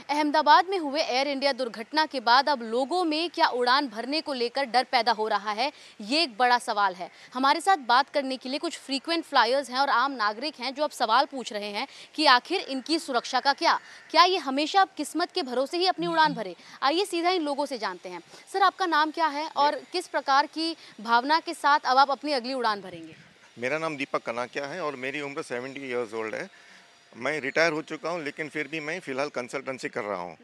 अहमदाबाद में हुए air India दुर्घटना के बाद अब लोगों में क्या उड़ान भरने को लेकर डर पैदा हो रहा है, ये एक बड़ा सवाल है। हमारे साथ बात करने के लिए कुछ फ्रीक्वेंट फ्लायर्स हैं और आम नागरिक हैं जो अब सवाल पूछ रहे हैं कि आखिर इनकी सुरक्षा का क्या ये हमेशा अब किस्मत के भरोसे ही अपनी उड़ान भरे। आइए सीधा इन लोगों से जानते हैं। सर, आपका नाम क्या है और किस प्रकार की भावना के साथ अब आप अपनी अगली उड़ान भरेंगे? मेरा नाम दीपक कनाकिया है और मेरी उम्र 70 इयर्स ओल्ड है। मैं रिटायर हो चुका हूँ, लेकिन फिर भी मैं फ़िलहाल कंसल्टेंसी कर रहा हूँ।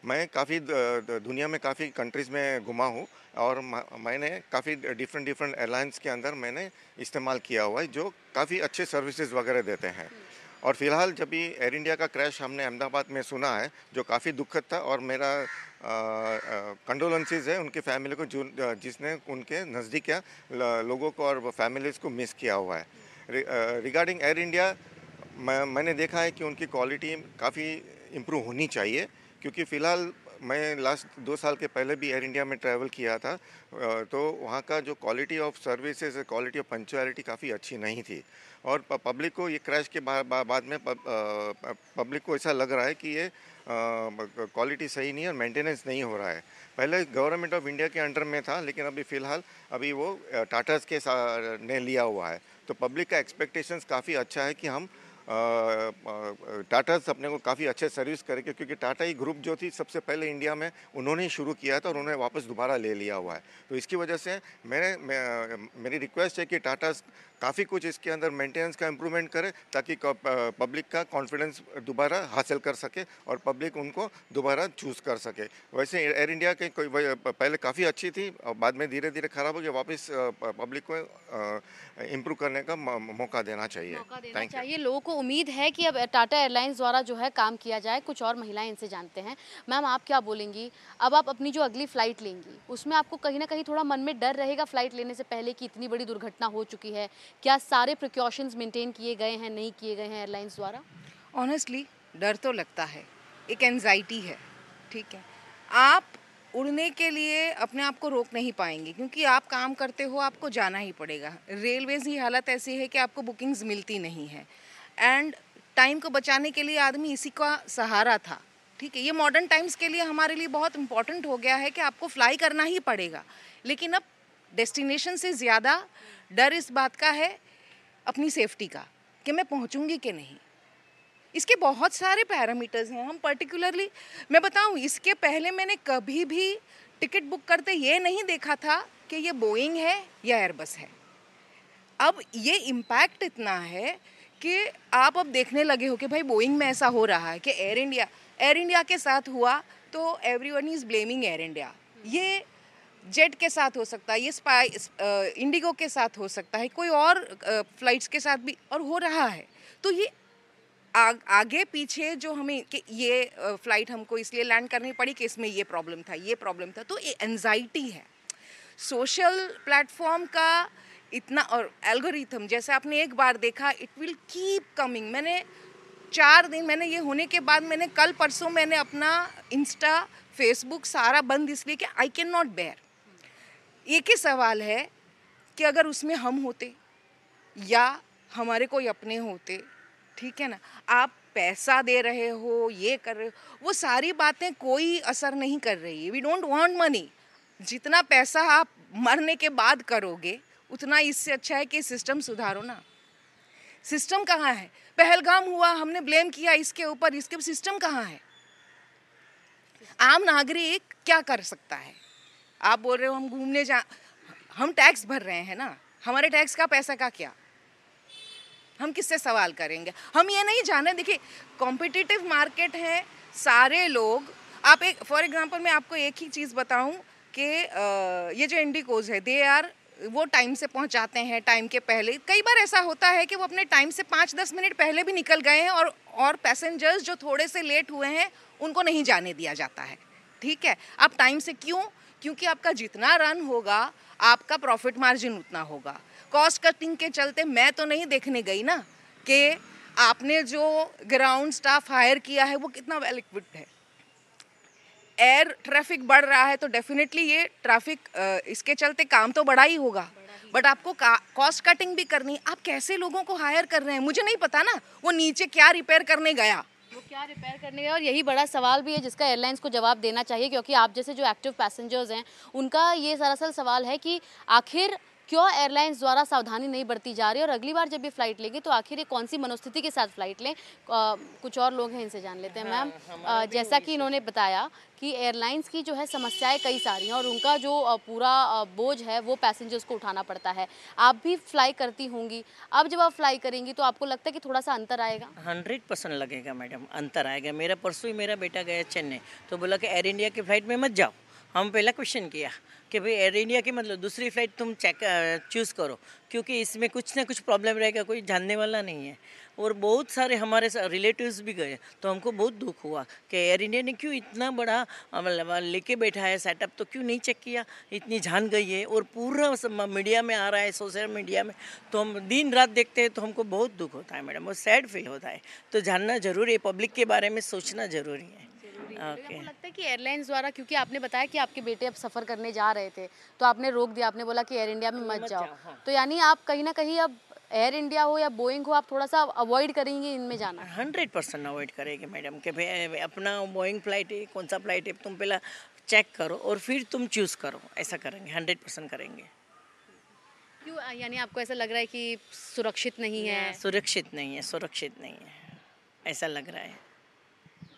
मैं काफ़ी दुनिया में काफ़ी कंट्रीज़ में घुमा हूँ और मैंने काफ़ी डिफरेंट एयरलाइंस के अंदर मैंने इस्तेमाल किया हुआ है, जो काफ़ी अच्छे सर्विसेज वगैरह देते हैं। और फिलहाल जब भी एयर इंडिया का क्रैश हमने अहमदाबाद में सुना है, जो काफ़ी दुखद था, और मेरा कंडोलेंसेस है उनके फैमिली को, जो जिसने उनके नज़दीक या लोगों को और फैमिलीज़ को मिस किया हुआ है। रिगार्डिंग एयर इंडिया, मैंने देखा है कि उनकी क्वालिटी काफ़ी इम्प्रूव होनी चाहिए, क्योंकि फ़िलहाल मैं लास्ट 2 साल के पहले भी एयर इंडिया में ट्रैवल किया था, तो वहाँ का जो quality of services, quality of punctuality काफ़ी अच्छी नहीं थी। और पब्लिक को ये क्रैश के बाद में पब्लिक को ऐसा लग रहा है कि ये क्वालिटी सही नहीं है और मेंटेनेंस नहीं हो रहा है। पहले गवर्नमेंट ऑफ इंडिया के अंडर में था, लेकिन अभी फ़िलहाल वो टाटास के ने लिया हुआ है। तो पब्लिक का एक्सपेक्टेशंस काफ़ी अच्छा है कि हम टाटा अपने को काफ़ी अच्छे सर्विस करेंगे, क्योंकि टाटा ही ग्रुप जो थी सबसे पहले इंडिया में उन्होंने ही शुरू किया था और उन्होंने वापस दोबारा ले लिया हुआ है। तो इसकी वजह से मेरी रिक्वेस्ट है कि टाटा काफ़ी कुछ इसके अंदर मेंटेनेंस का इम्प्रूवमेंट करे, ताकि पब्लिक का कॉन्फिडेंस दोबारा हासिल कर सके और पब्लिक उनको दोबारा चूज़ कर सके। वैसे एयर इंडिया के पहले काफ़ी अच्छी थी और बाद में धीरे धीरे ख़राब हो गई। वापस पब्लिक को इम्प्रूव करने का मौका देना चाहिए। Thank you. लोगों को उम्मीद है कि अब टाटा एयरलाइंस द्वारा जो है काम किया जाए। कुछ और महिलाएं इनसे जानते हैं। मैम, आप क्या बोलेंगी? अब आप अपनी जो अगली फ़्लाइट लेंगी, उसमें आपको कहीं ना कहीं थोड़ा मन में डर रहेगा फ़्लाइट लेने से पहले कि इतनी बड़ी दुर्घटना हो चुकी है, क्या सारे प्रिकॉशंस मेंटेन किए गए हैं, नहीं किए गए हैं एयरलाइंस द्वारा? ऑनेस्टली डर तो लगता है, एक एंजाइटी है। ठीक है, आप उड़ने के लिए अपने आप को रोक नहीं पाएंगे, क्योंकि आप काम करते हो, आपको जाना ही पड़ेगा। रेलवेज़ की हालत ऐसी है कि आपको बुकिंग्स मिलती नहीं है, एंड टाइम को बचाने के लिए आदमी इसी का सहारा था। ठीक है, ये मॉडर्न टाइम्स के लिए हमारे लिए बहुत इंपॉर्टेंट हो गया है कि आपको फ्लाई करना ही पड़ेगा। लेकिन अब डेस्टिनेशन से ज़्यादा डर इस बात का है, अपनी सेफ्टी का, कि मैं पहुंचूंगी कि नहीं। इसके बहुत सारे पैरामीटर्स हैं। हम पर्टिकुलरली मैं बताऊं, इसके पहले मैंने कभी भी टिकट बुक करते ये नहीं देखा था कि ये बोइंग है या एयरबस है। अब ये इम्पैक्ट इतना है कि आप अब देखने लगे हो कि भाई बोइंग में ऐसा हो रहा है कि एयर इंडिया के साथ हुआ तो everyone is blaming air India. ये जेट के साथ हो सकता है, ये इंडिगो के साथ हो सकता है, कोई और फ्लाइट्स के साथ भी और हो रहा है। तो ये आगे पीछे जो हमें कि ये फ़्लाइट हमको इसलिए लैंड करनी पड़ी कि इसमें ये प्रॉब्लम था, तो ये एंजाइटी है। सोशल प्लेटफॉर्म का इतना, और एल्गोरिथम जैसे आपने एक बार देखा, इट विल कीप कमिंग। मैंने 4 दिन मैंने ये होने के बाद मैंने कल परसों मैंने अपना इंस्टा फेसबुक सारा बंद, इसलिए कि आई कैन नॉट बेयर। एक ही सवाल है कि अगर उसमें हम होते या हमारे कोई अपने होते, ठीक है ना, आप पैसा दे रहे हो, ये कर रहे हो, वो सारी बातें कोई असर नहीं कर रही है। We don't want money. जितना पैसा आप मरने के बाद करोगे, उतना इससे अच्छा है कि सिस्टम सुधारो ना। सिस्टम कहाँ है? पहलगाम हुआ, हमने ब्लेम किया इसके ऊपर, सिस्टम कहाँ है? आम नागरिक क्या कर सकता है? आप बोल रहे हो हम घूमने हम टैक्स भर रहे हैं ना, हमारे टैक्स का पैसा का क्या? हम किससे सवाल करेंगे? हम ये नहीं जाने, देखिए कॉम्पिटिटिव मार्केट है, सारे लोग। आप एक फॉर एग्जांपल मैं आपको एक ही चीज़ बताऊं कि ये जो इंडिगोज है, वो टाइम से पहुंचाते हैं, टाइम के पहले। कई बार ऐसा होता है कि वो अपने टाइम से 5-10 मिनट पहले भी निकल गए हैं, और पैसेंजर्स जो थोड़े से लेट हुए हैं उनको नहीं जाने दिया जाता है। ठीक है, आप टाइम से क्यों? क्योंकि आपका जितना रन होगा आपका प्रॉफिट मार्जिन उतना होगा। कॉस्ट कटिंग के चलते मैं तो नहीं देखने गई ना कि आपने जो ग्राउंड स्टाफ हायर किया है वो कितना वेल इक्विप्ड है। एयर ट्रैफिक बढ़ रहा है तो डेफिनेटली ये ट्रैफिक इसके चलते काम तो बढ़ा ही होगा, बट आपको कॉस्ट कटिंग भी करनी। आप कैसे लोगों को हायर कर रहे हैं? मुझे नहीं पता ना वो नीचे क्या रिपेयर करने गया, वो क्या रिपेयर करने गए, और यही बड़ा सवाल भी है जिसका एयरलाइंस को जवाब देना चाहिए, क्योंकि आप जैसे जो एक्टिव पैसेंजर्स हैं उनका ये दरअसल सवाल है कि आखिर क्यों एयरलाइंस द्वारा सावधानी नहीं बरती जा रही है, और अगली बार जब ये फ्लाइट लेंगे तो आखिर ये कौन सी मनोस्थिति के साथ फ्लाइट लें। कुछ और लोग हैं, इनसे जान लेते हैं। मैम, जैसा कि इन्होंने बताया कि एयरलाइंस की जो है समस्याएं कई सारी हैं और उनका जो पूरा बोझ है वो पैसेंजर्स को उठाना पड़ता है। आप भी फ्लाई करती होंगी, अब जब आप फ्लाई करेंगी तो आपको लगता है कि थोड़ा सा अंतर आएगा? 100% लगेगा मैडम, अंतर आएगा। मेरा परसों ही मेरा बेटा गया चेन्नई, तो बोला कि एयर इंडिया की फ़्लाइट में मत जाओ। हम पहला क्वेश्चन किया कि भाई एयर इंडिया की मतलब दूसरी फ़्लाइट तुम चूज़ करो, क्योंकि इसमें कुछ ना कुछ प्रॉब्लम रहेगा, कोई जानने वाला नहीं है। और बहुत सारे हमारे रिलेटिव्स भी गए, तो हमको बहुत दुख हुआ कि एयर इंडिया ने क्यों इतना बड़ा मतलब लेके बैठा है सेटअप, तो क्यों नहीं चेक किया। इतनी जान गई है और पूरा मीडिया में आ रहा है, सोशल मीडिया में, तो हम दिन रात देखते हैं, तो हमको बहुत दुख होता है मैडम, और सैड फील होता है। तो जानना जरूरी है, पब्लिक के बारे में सोचना ज़रूरी है। आपको लगता है कि एयरलाइंस द्वारा, क्योंकि आपने बताया कि आपके बेटे अब सफ़र करने जा रहे थे तो आपने रोक दिया, आपने बोला कि एयर इंडिया में मत जाओ, हाँ। तो यानी आप कहीं ना कहीं अब एयर इंडिया हो या बोइंग हो, आप थोड़ा सा अवॉइड करेंगे इनमें जाना? 100% अवॉइड करेंगे मैडम कि भाई अपना बोइंग फ्लाइट है, कौन सा फ्लाइट है, तुम पहला चेक करो और फिर तुम चूज़ करो, ऐसा करेंगे, 100% करेंगे। क्यों, यानी आपको ऐसा लग रहा है कि सुरक्षित नहीं है? सुरक्षित नहीं है, सुरक्षित नहीं है, ऐसा लग रहा है।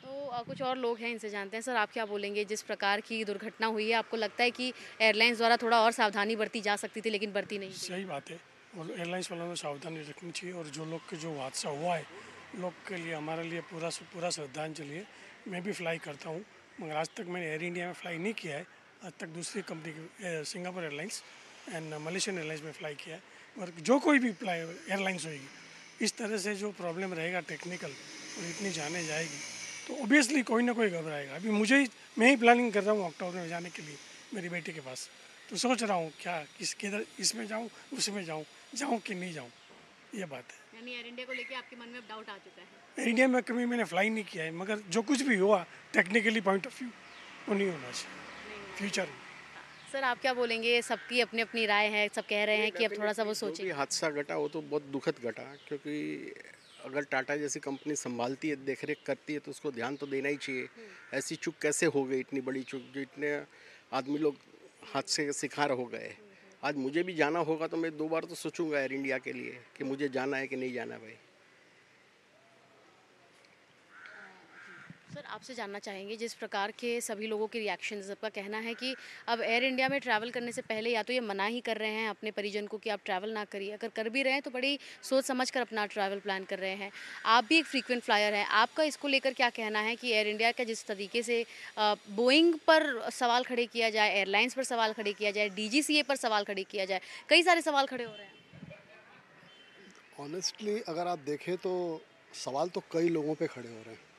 तो कुछ और लोग हैं, इनसे जानते हैं। सर, आप क्या बोलेंगे? जिस प्रकार की दुर्घटना हुई है, आपको लगता है कि एयरलाइंस द्वारा थोड़ा और सावधानी बरती जा सकती थी लेकिन बरती नहीं? सही बात है, और एयरलाइंस वालों को सावधानी रखनी चाहिए। और जो लोग के जो हादसा हुआ है, लोग के लिए हमारे लिए पूरा श्रद्धांजलि है। मैं भी फ्लाई करता हूँ, मगर आज तक मैंने एयर इंडिया में फ़्लाई नहीं किया है। आज तक दूसरी कंपनी की Singapore airlines and Malaysian airlines में फ़्लाई किया है। और जो कोई भी फ्लाई एयरलाइंस होगी, इस तरह से जो प्रॉब्लम रहेगा टेक्निकल और इतनी जाने जाएगी, तो ऑब्वियसली कोई ना कोई घबराएगा। अभी मैं ही प्लानिंग कर रहा हूँ अक्टूबर में जाने के लिए मेरी बेटी के पास, तो सोच रहा हूँ क्या किधर इसमें जाऊँ, उसमें जाऊँ कि नहीं जाऊँ, ये बात है। यानी एयर इंडिया को लेके आपके मन में अब डाउट आ चुका है? एयर इंडिया में कभी मैंने फ्लाई नहीं किया है, मगर जो कुछ भी हुआ टेक्निकली पॉइंट ऑफ व्यू वो नहीं होना चाहिए फ्यूचर में। सर, आप क्या बोलेंगे? सबकी अपनी अपनी राय है, सब कह रहे हैं कि अब थोड़ा सा वो जो भी सोचें। हादसा घटा वो तो बहुत दुखद घटा, क्योंकि अगर टाटा जैसी कंपनी संभालती है, देख रेख करती है, तो उसको ध्यान तो देना ही चाहिए। ऐसी चूक कैसे हो गई, इतनी बड़ी चूक, जो इतने आदमी लोग हादसे के शिकार हो गए। आज मुझे भी जाना होगा तो मैं 2 बार तो सोचूंगा एयर इंडिया के लिए कि मुझे जाना है कि नहीं जाना भाई। सर, आपसे जानना चाहेंगे, जिस प्रकार के सभी लोगों के रिएक्शन, सबका कहना है कि अब एयर इंडिया में ट्रैवल करने से पहले या तो ये मना ही कर रहे हैं अपने परिजन को कि आप ट्रैवल ना करिए, अगर कर भी रहे हैं तो बड़ी सोच समझ कर अपना ट्रैवल प्लान कर रहे हैं। आप भी एक फ्रीक्वेंट फ्लायर हैं, आपका इसको लेकर क्या कहना है कि एयर इंडिया का जिस तरीके से बोइंग पर सवाल खड़े किया जाए, एयरलाइंस पर सवाल खड़े किया जाए, DGCA पर सवाल खड़े किया जाए, कई सारे सवाल खड़े हो रहे हैं? ऑनेस्टली अगर आप देखें तो सवाल तो कई लोगों पे खड़े हो रहे हैं।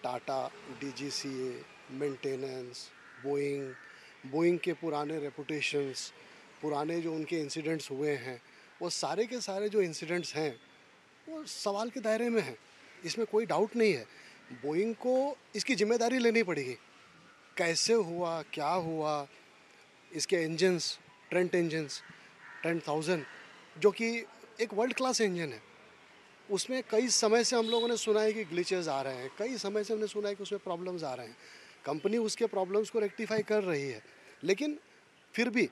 टाटा, DGCA, मेंटेनेंस, बोइंग के पुराने रेपुटेशंस, पुराने जो उनके इंसिडेंट्स हुए हैं, वो सारे के सारे जो इंसिडेंट्स हैं वो सवाल के दायरे में हैं। इसमें कोई डाउट नहीं है। बोइंग को इसकी जिम्मेदारी लेनी पड़ेगी, कैसे हुआ, क्या हुआ। इसके इंजन्स, ट्रेंट इंजन्स, ट्रेंट 1000, जो कि एक वर्ल्ड क्लास इंजन है, उसमें कई समय से हम लोगों ने सुना है कि ग्लिचेस आ रहे हैं, कई समय से हमने सुना है कि उसमें प्रॉब्लम्स आ रहे हैं। कंपनी उसके प्रॉब्लम्स को रेक्टिफाई कर रही है, लेकिन फिर भी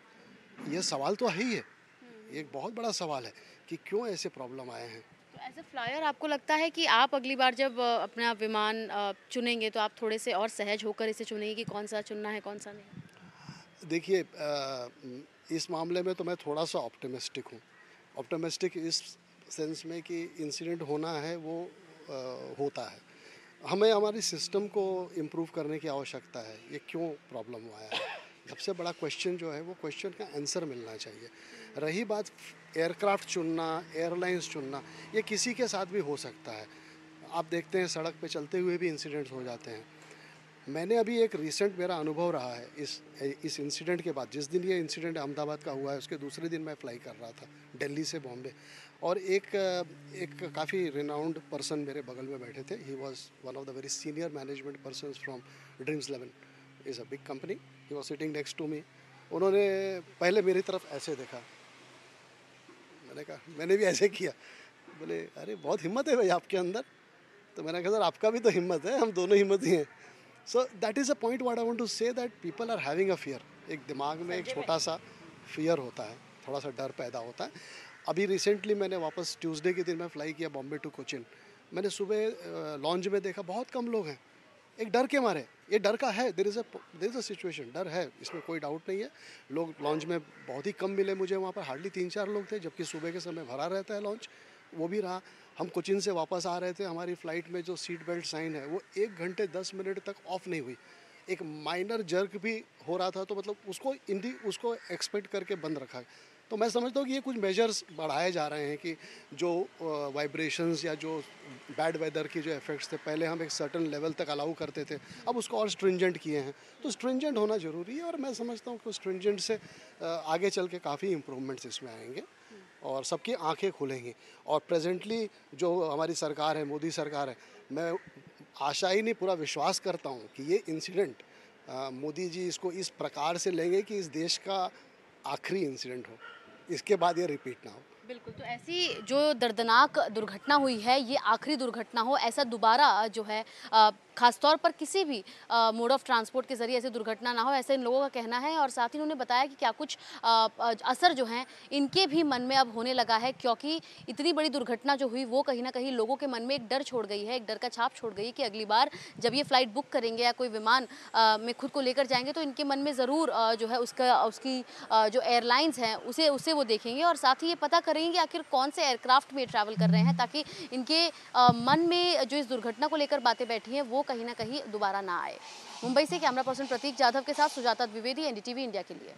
ये सवाल तो है ही है। ये एक बहुत बड़ा सवाल है कि क्यों ऐसे प्रॉब्लम आए हैं। तो एज ए फ्लायर आपको लगता है कि आप अगली बार जब अपना विमान चुनेंगे तो आप थोड़े से और सहज होकर इसे चुनेंगे कि कौन सा चुनना है, कौन सा नहीं? देखिए, इस मामले में तो मैं थोड़ा सा ऑप्टिमिस्टिक हूँ। ऑप्टिमिस्टिक इस सेंस में कि इंसिडेंट होना है वो होता है। हमें हमारी सिस्टम को इम्प्रूव करने की आवश्यकता है। ये क्यों प्रॉब्लम हुआ है, सबसे बड़ा क्वेश्चन जो है वो क्वेश्चन का आंसर मिलना चाहिए। रही बात एयरक्राफ्ट चुनना, एयरलाइंस चुनना, ये किसी के साथ भी हो सकता है। आप देखते हैं सड़क पे चलते हुए भी इंसिडेंट्स हो जाते हैं। मैंने अभी एक रिसेंट मेरा अनुभव रहा है इस इंसिडेंट के बाद। जिस दिन ये इंसिडेंट अहमदाबाद का हुआ है उसके दूसरे दिन मैं फ़्लाई कर रहा था दिल्ली से बॉम्बे, और एक काफ़ी रिनाउंड पर्सन मेरे बगल में बैठे थे। He was one of the very senior management persons from Dreams 11 is a big company. He was sitting next to me. उन्होंने पहले मेरी तरफ ऐसे देखा, मैंने कहा, मैंने भी ऐसे किया। बोले, अरे बहुत हिम्मत है भाई आपके अंदर, तो मैंने कहा सर आपका भी तो हिम्मत है, हम दोनों हिम्मत ही हैं। So that is a point what I want to say, that people are having a fear. एक दिमाग में एक छोटा सा फियर होता है, थोड़ा सा डर पैदा होता है। अभी रिसेंटली मैंने वापस ट्यूसडे के दिन मैं फ़्लाई किया बॉम्बे टू कोचिन। मैंने सुबह लॉन्च में देखा बहुत कम लोग हैं, एक डर के मारे। ये डर का है, देयर इज़ अ सिचुएशन, डर है, इसमें कोई डाउट नहीं है। लोग लॉन्च में बहुत ही कम मिले मुझे, वहाँ पर हार्डली 3-4 लोग थे, जबकि सुबह के समय भरा रहता है लॉन्च, वो भी रहा। हम कोचिन से वापस आ रहे थे, हमारी फ़्लाइट में जो सीट बेल्ट साइन है वो 1 घंटे 10 मिनट तक ऑफ नहीं हुई। एक माइनर जर्क भी हो रहा था, तो मतलब उसको एक्सपेक्ट करके बंद रखा। तो मैं समझता हूँ कि ये कुछ मेजर्स बढ़ाए जा रहे हैं कि जो वाइब्रेशंस या जो बैड वेदर की जो इफ़ेक्ट्स थे, पहले हम एक सर्टेन लेवल तक अलाउ करते थे, अब उसको और स्ट्रिंजेंट किए हैं। तो स्ट्रिंजेंट होना ज़रूरी है, और मैं समझता हूँ कि स्ट्रिंजेंट से आगे चल के काफ़ी इम्प्रूवमेंट्स इसमें आएंगे और सबकी आंखें खुलेंगी। और प्रेजेंटली जो हमारी सरकार है, मोदी सरकार है, मैं आशा ही नहीं पूरा विश्वास करता हूँ कि ये इंसिडेंट मोदी जी इसको इस प्रकार से लेंगे कि इस देश का आखिरी इंसिडेंट हो, इसके बाद ये रिपीट ना हो। बिल्कुल, तो ऐसी जो दर्दनाक दुर्घटना हुई है, ये आखिरी दुर्घटना हो, ऐसा दोबारा जो है खासतौर पर किसी भी मोड ऑफ ट्रांसपोर्ट के ज़रिए ऐसी दुर्घटना ना हो, ऐसे इन लोगों का कहना है। और साथ ही उन्होंने बताया कि क्या कुछ असर जो हैं इनके भी मन में अब होने लगा है, क्योंकि इतनी बड़ी दुर्घटना जो हुई वो कहीं ना कहीं लोगों के मन में एक डर छोड़ गई है, एक डर का छाप छोड़ गई कि अगली बार जब ये फ़्लाइट बुक करेंगे या कोई विमान में खुद को लेकर जाएंगे तो इनके मन में ज़रूर जो है उसकी जो एयरलाइंस हैं उसे वो देखेंगे, और साथ ही ये पता करेंगे कि आखिर कौन से एयरक्राफ्ट में ट्रैवल कर रहे हैं, ताकि इनके मन में जो इस दुर्घटना को लेकर बातें बैठी हैं वो कहीं ना कहीं दोबारा ना आए। मुंबई से कैमरा पर्सन प्रतीक जाधव के साथ सुजाता द्विवेदी, एनडीटीवी इंडिया के लिए।